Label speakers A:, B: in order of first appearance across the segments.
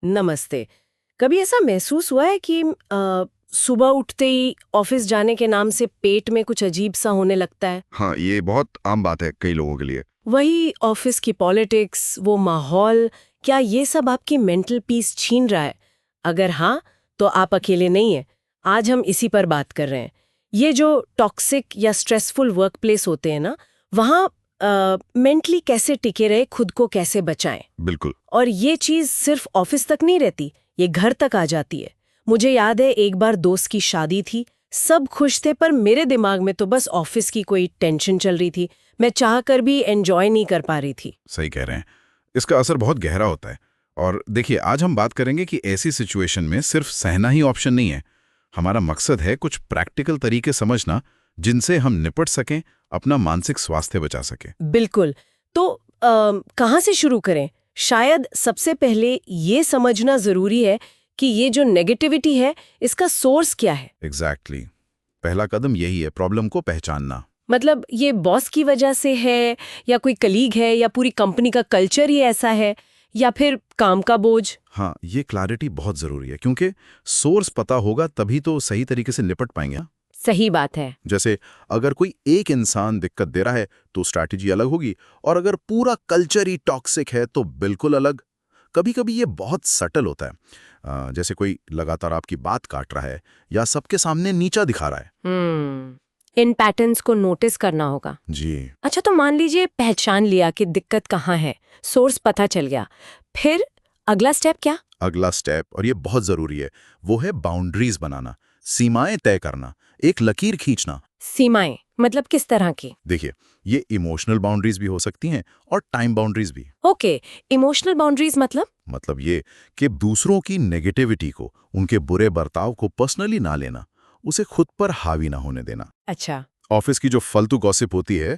A: नमस्ते। कभी ऐसा महसूस हुआ है कि सुबह उठते ही ऑफिस जाने के नाम से पेट में कुछ अजीब सा होने लगता है?
B: हाँ, ये बहुत आम बात है कई लोगों के लिए।
A: वही ऑफिस की पॉलिटिक्स, वो माहौल, क्या ये सब आपकी मेंटल पीस छीन रहा है? अगर हाँ, तो आप अकेले नहीं हैं। आज हम इसी पर बात कर रहे हैं। ये जो टॉक्सिक या स्ट्रेसफुल वर्कप्लेस होते हैं ना, वहाँ मेंटली कैसे टिके रहे, खुद को कैसे बचाएं?
B: बिल्कुल।
A: और ये चीज सिर्फ ऑफिस तक नहीं रहती, ये घर तक आ जाती है। मुझे याद है एक बार दोस्त की शादी थी, सब खुश थे पर मेरे दिमाग में तो बस ऑफिस की कोई टेंशन चल रही थी। मैं चाह कर भी एंजॉय नहीं कर पा रही थी।
B: सही कह रहे हैं। इसका असर बहुत गहरा होता है। और देखिए, आज हम बात करेंगे कि ऐसी सिचुएशन में सिर्फ सहना ही ऑप्शन नहीं है। हमारा मकसद है कुछ प्रैक्टिकल तरीके समझना, जिनसे हम निपट सकें, अपना मानसिक स्वास्थ्य बचा सकें।
A: बिल्कुल। तो कहाँ से शुरू करें? शायद सबसे पहले ये समझना जरूरी है कि ये जो नेगेटिविटी है, इसका सोर्स क्या है।
B: एग्जैक्टली। पहला कदम यही है, प्रॉब्लम को पहचानना।
A: मतलब ये बॉस की वजह से है, या कोई कलीग है, या पूरी कंपनी का कल्चर ही ऐसा है, या फिर काम का बोझ?
B: हाँ, ये क्लैरिटी बहुत जरूरी है, क्योंकि सोर्स पता होगा तभी तो सही तरीके से निपट पाएंगे।
A: सही बात है।
B: जैसे अगर कोई एक इंसान दिक्कत दे रहा है तो स्ट्रैटेजी अलग होगी, और अगर पूरा कल्चर ही टॉक्सिक है तो बिल्कुल अलग। कभी कभी ये बहुत सटल होता है। जैसे कोई लगातार आपकी बात काट रहा है या सबके सामने नीचा दिखा रहा है।
A: इन पैटर्न्स को नोटिस करना होगा।
B: जी।
A: अच्छा, तो मान लीजिए पहचान लिया कि दिक्कत कहाँ है, सोर्स पता चल गया, फिर अगला स्टेप क्या?
B: अगला स्टेप, और ये बहुत जरूरी है, वो है बाउंड्रीज बनाना, सीमाएं तय करना, एक लकीर खींचना।
A: सीमाएं मतलब किस तरह की?
B: देखिए, ये इमोशनल बाउंड्रीज भी हो सकती हैं और टाइम बाउंड्रीज भी।
A: ओके, इमोशनल बाउंड्रीज
B: मतलब ये कि दूसरों की नेगेटिविटी को, उनके बुरे बर्ताव को पर्सनली ना लेना, उसे खुद पर हावी ना होने देना।
A: अच्छा।
B: ऑफिस की जो फालतू गॉसिप होती है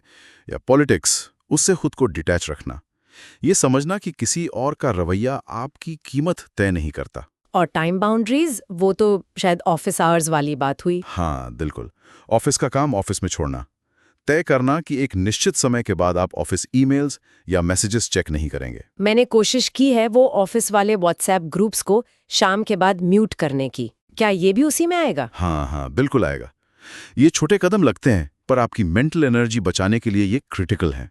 B: या पॉलिटिक्स, उससे खुद को डिटैच रखना। ये समझना कि किसी और का रवैया आपकी कीमत तय नहीं करता।
A: और टाइम बाउंड्रीज, वो तो शायद ऑफिस आवर्स वाली बात हुई।
B: हाँ, बिल्कुल। ऑफिस का काम ऑफिस में छोड़ना, तय करना कि एक निश्चित समय के बाद आप ऑफिस ईमेल्स या मैसेजेस चेक नहीं करेंगे।
A: मैंने कोशिश की है वो ऑफिस वाले व्हाट्सएप ग्रुप्स को शाम के बाद म्यूट करने की। क्या ये भी उसी में आएगा?
B: हाँ हाँ, बिल्कुल आएगा। ये छोटे कदम लगते हैं, पर आपकी मेंटल एनर्जी बचाने के लिए ये क्रिटिकल है।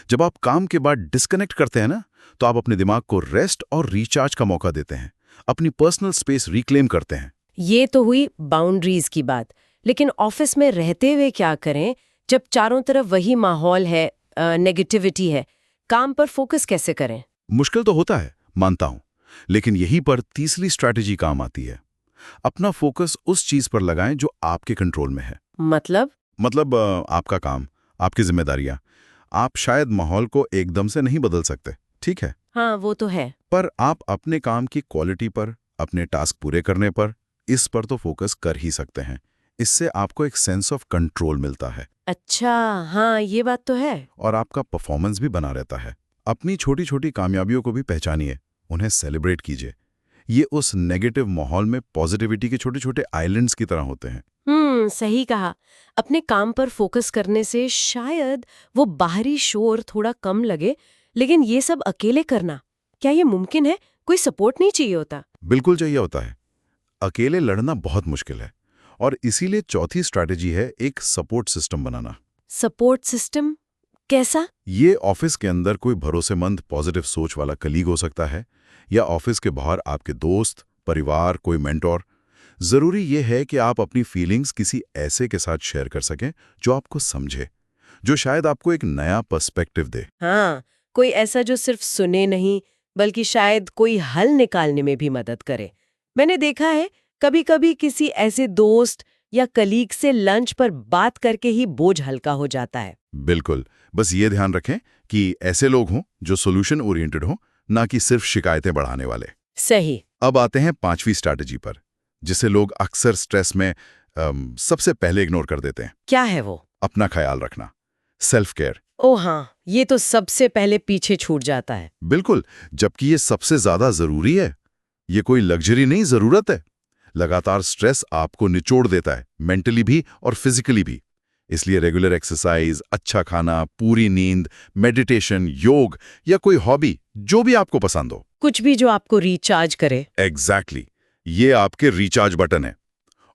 B: जब आप काम के बाद डिस्कनेक्ट करते हैं ना, तो आप अपने दिमाग को रेस्ट और रिचार्ज का मौका देते हैं, अपनी पर्सनल स्पेस रिक्लेम करते हैं।
A: ये तो हुई बाउंड्रीज की बात, लेकिन ऑफिस में रहते हुए क्या करें जब चारों तरफ वही माहौल है, नेगेटिविटी है? काम पर फोकस कैसे करें?
B: मुश्किल तो होता है, मानता हूं, लेकिन यहीं पर तीसरी स्ट्रैटेजी काम आती है। अपना फोकस उस चीज पर लगाएं जो आपके कंट्रोल में है। मतलब आपका काम, आपकी जिम्मेदारियां। आप शायद माहौल को एकदम से नहीं बदल सकते, ठीक है?
A: हाँ, वो तो है।
B: पर आप अपने काम की क्वालिटी पर, अपने टास्क पूरे करने पर, इस पर तो फोकस कर ही सकते हैं। इससे आपको एक सेंस ऑफ कंट्रोल मिलता है।
A: अच्छा, हाँ, ये बात तो है।
B: और आपका परफॉर्मेंस भी बना रहता है। अपनी छोटी छोटी कामयाबियों को भी पहचानिए, उन्हें सेलिब्रेट कीजिए। ये उस नेगेटिव माहौल में पॉजिटिविटी के छोटे छोटे आइलैंड्स की तरह होते हैं।
A: सही कहा। अपने काम पर फोकस करने से शायद वो बाहरी शोर थोड़ा कम लगे, लेकिन ये सब अकेले करना, क्या ये मुमकिन है? कोई सपोर्ट नहीं चाहिए होता?
B: बिल्कुल चाहिए होता है। अकेले लड़ना बहुत मुश्किल है, और इसीलिए चौथी स्ट्रैटेजी है एक सपोर्ट सिस्टम बनाना।
A: सपोर्ट सिस्टम कैसा?
B: ये ऑफिस के अंदर कोई भरोसेमंद पॉजिटिव सोच वाला कलीग हो सकता है, या ऑफिस के बाहर आपके दोस्त, परिवार, कोई मेंटोर। जरूरी ये है कि आप अपनी फीलिंग्स किसी ऐसे के साथ शेयर कर सकें जो आपको समझे, जो शायद आपको एक नया पर्सपेक्टिव दे।
A: हाँ, कोई ऐसा जो सिर्फ सुने नहीं, बल्कि शायद कोई हल निकालने में भी मदद करे। मैंने देखा है कभी-कभी किसी ऐसे दोस्त या कलीग से लंच पर बात करके ही बोझ हल्का हो जाता है।
B: बिल्कुल। बस ये ध्यान रखें कि ऐसे लोग हों जो सोल्यूशन ओरिएंटेड हों, ना कि सिर्फ शिकायतें बढ़ाने वाले।
A: सही।
B: अब आते हैं पांचवी स्ट्रैटेजी पर, जिसे लोग अक्सर स्ट्रेस में सबसे पहले इग्नोर कर देते हैं।
A: क्या है वो?
B: अपना ख्याल रखना, सेल्फ केयर।
A: ओ हाँ, ये तो सबसे पहले पीछे छूट जाता है।
B: बिल्कुल, जबकि ये सबसे ज्यादा जरूरी है। ये कोई लग्जरी नहीं, जरूरत है। लगातार स्ट्रेस आपको निचोड़ देता है, मेंटली भी और फिजिकली भी। इसलिए रेगुलर एक्सरसाइज, अच्छा खाना, पूरी नींद, मेडिटेशन, योग या कोई हॉबी जो भी आपको पसंद हो।
A: कुछ भी जो आपको रिचार्ज करे।
B: एग्जैक्टली ये आपके रिचार्ज बटन है।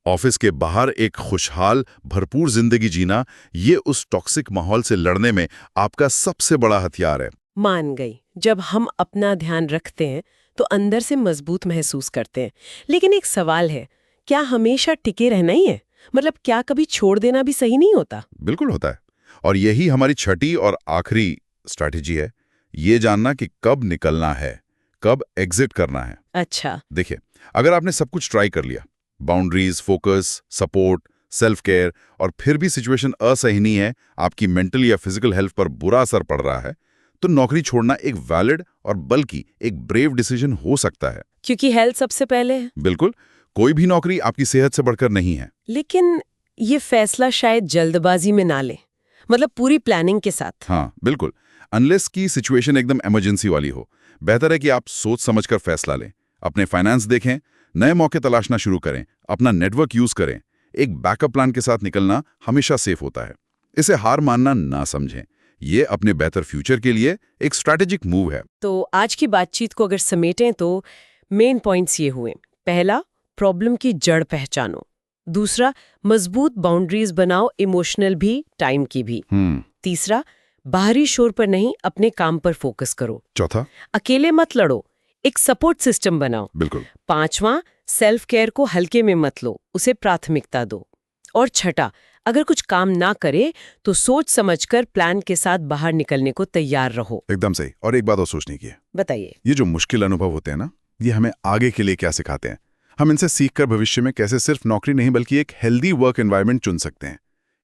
B: ऑफिस के बाहर एक खुशहाल, भरपूर जिंदगी जीना, ये उस टॉक्सिक माहौल से लड़ने में आपका सबसे बड़ा हथियार है।
A: मान गई, जब हम अपना ध्यान रखते हैं तो अंदर से मजबूत महसूस करते हैं। लेकिन एक सवाल है, क्या हमेशा टिके रहना ही है? मतलब क्या कभी छोड़ देना भी सही नहीं होता?
B: बिल्कुल होता है। और यही हमारी छठी और आखिरी स्ट्रैटेजी है, ये जानना कि कब निकलना है, कब एग्जिट करना है।
A: अच्छा।
B: देखिए, अगर आपने सब कुछ ट्राई कर लिया, boundaries, focus, support, self care, और फिर भी सिचुएशन असहनीय है, आपकी मेंटल या फिजिकल हेल्थ पर बुरा असर पड़ रहा है, तो नौकरी छोड़ना एक वैलिड और बल्कि एक ब्रेव डिसीजन हो सकता है।
A: क्योंकि हेल्थ सबसे पहले है।
B: बिल्कुल, कोई भी नौकरी आपकी सेहत से बढ़कर नहीं है।
A: लेकिन ये फैसला शायद जल्दबाजी में ना ले, मतलब पूरी प्लानिंग के साथ।
B: हाँ, बिल्कुल। अनलेस की सिचुएशन एकदम इमरजेंसी वाली हो, बेहतर है कि आप सोच समझकर फैसला लें। अपने फाइनेंस देखें, नए मौके तलाशना शुरू करें, अपना नेटवर्क यूज करें। एक बैकअप प्लान के साथ निकलना हमेशा सेफ होता है। इसे हार मानना ना समझें, ये अपने बेहतर फ्यूचर के लिए एक स्ट्रैटेजिक मूव है।
A: तो आज की बातचीत को अगर समेटें तो मेन पॉइंट्स ये हुए। पहला, प्रॉब्लम की जड़ पहचानो। दूसरा, मजबूत बाउंड्रीज बनाओ, इमोशनल भी, टाइम की भी। तीसरा, बाहरी शोर पर नहीं, अपने काम पर फोकस करो।
B: चौथा,
A: अकेले मत लड़ो, एक सपोर्ट सिस्टम बनाओ।
B: बिल्कुल।
A: पांचवा, सेल्फ केयर को हल्के में मत लो, उसे प्राथमिकता दो। और छठा, अगर कुछ काम ना करे तो सोच समझकर प्लान के साथ बाहर निकलने को तैयार रहो।
B: एकदम सही। और एक बात और सोचने की है।
A: बताइए।
B: ये जो मुश्किल अनुभव होते हैं ना, ये हमें आगे के लिए क्या सिखाते हैं? हम इनसे सीखकर भविष्य में कैसे सिर्फ नौकरी नहीं बल्कि एक हेल्दी वर्क एनवायरनमेंट चुन सकते हैं।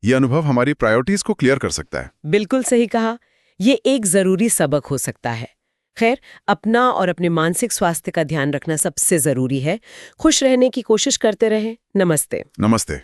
B: ये अनुभव हमारी प्रायोरिटीज को क्लियर कर सकता है।
A: बिल्कुल सही कहा, ये एक जरूरी सबक हो सकता है। खैर, अपना और अपने मानसिक स्वास्थ्य का ध्यान रखना सबसे जरूरी है। खुश रहने की कोशिश करते रहें। नमस्ते।
B: नमस्ते।